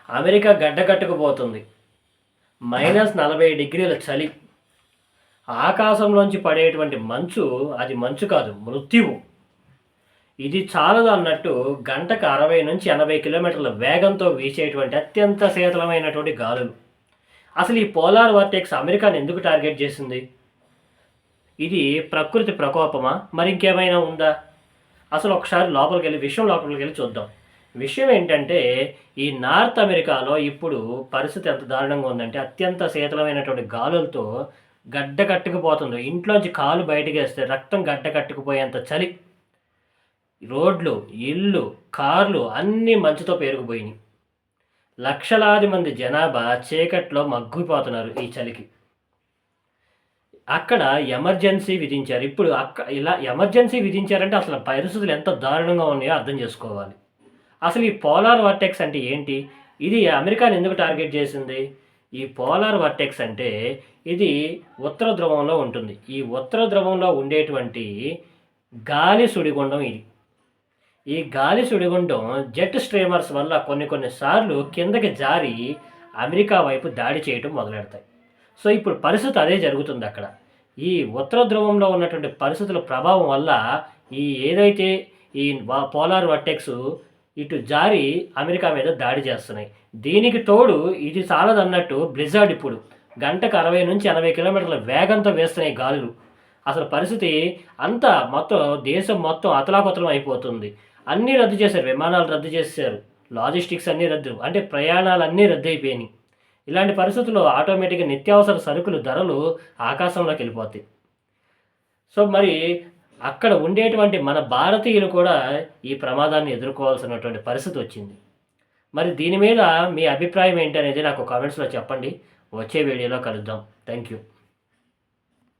America గడ్డకట్టుకుపోతుంది. -40 డిగ్రీల చలి. ఆకాశంలోంచి పడేటువంటి మంచు అది మంచు కాదు, మృత్యువు. ఇది చాలదు అన్నట్టు గంటకు 60-80 కిలోమీటర్ల వేగంతో వీచేటువంటి అత్యంత శీతలమైనటువంటి గాలులు. అసలు ఈ పోలార్ వర్టెక్స్ అమెరికాను ఎందుకు టార్గెట్ చేసింది? ఇది ప్రకృతి ప్రకోపమా, మరి ఇంకేమైనా ఉందా? అసలు ఒకసారి విషయం లోపలికి వెళ్ళి చూద్దాం. విషయం ఏంటంటే, ఈ నార్త్ అమెరికాలో ఇప్పుడు పరిస్థితి ఎంత దారుణంగా ఉందంటే, అత్యంత శీతలమైనటువంటి గాలులతో గడ్డ కట్టుకుపోతుంది. ఇంట్లోంచి కాలు బయటకేస్తే రక్తం గడ్డ కట్టుకుపోయేంత చలి. రోడ్లు, ఇళ్ళు, కార్లు అన్నీ మంచుతో పేరుకుపోయినాయి. లక్షలాది మంది జనాభా చీకట్లో మగ్గిపోతున్నారు ఈ చలికి. అక్కడ ఎమర్జెన్సీ విధించారు. ఇప్పుడు ఇలా ఎమర్జెన్సీ విధించారంటే అసలు పరిస్థితులు ఎంత దారుణంగా ఉన్నాయో అర్థం చేసుకోవాలి. అసలు ఈ పోలార్ వర్టెక్స్ అంటే ఏంటి? ఇది అమెరికాని ఎందుకు టార్గెట్ చేసింది? ఈ పోలార్ వర్టెక్స్ అంటే ఇది ఉత్తర ధ్రువంలో ఉంటుంది. ఈ ఉత్తర ధ్రువంలో ఉండేటువంటి గాలి సుడిగుండం ఇది. ఈ గాలి సుడిగుండం జెట్ స్ట్రీమర్స్ వల్ల కొన్ని సార్లు కిందకి జారి అమెరికా వైపు దాడి చేయటం మొదలెడతాయి. సో ఇప్పుడు పరిస్థితి అదే జరుగుతుంది అక్కడ. ఈ ఉత్తర ధ్రువంలో ఉన్నటువంటి పరిస్థితుల ప్రభావం వల్ల ఏదైతే ఈ పోలార్ వర్టెక్స్ ఇటు జారి అమెరికా మీద దాడి చేస్తున్నాయి. దీనికి తోడు ఇది చాలదన్నట్టు బ్లిజార్డ్ ఇప్పుడు గంటకు 60-80 కిలోమీటర్ల వేగంతో వేస్తున్నాయి గాలులు. అసలు పరిస్థితి అంతా మొత్తం దేశం మొత్తం అతలాకుతలం అయిపోతుంది. అన్నీ రద్దు చేశారు, విమానాలు రద్దు చేశారు, లాజిస్టిక్స్ అన్నీ రద్దు, అంటే ప్రయాణాలు అన్నీ రద్దు అయిపోయినాయి. ఇలాంటి పరిస్థితుల్లో ఆటోమేటిక్గా నిత్యావసర సరుకులు ధరలు ఆకాశంలోకి వెళ్ళిపోతాయి. సో మరి అక్కడ ఉండేటువంటి మన భారతీయులు కూడా ఈ ప్రమాదాన్ని ఎదుర్కోవాల్సినటువంటి పరిస్థితి వచ్చింది. మరి దీని మీద మీ అభిప్రాయం ఏంటి అనేది నాకు కామెంట్స్లో చెప్పండి. వచ్చే వీడియోలో కలుద్దాం. Thank you.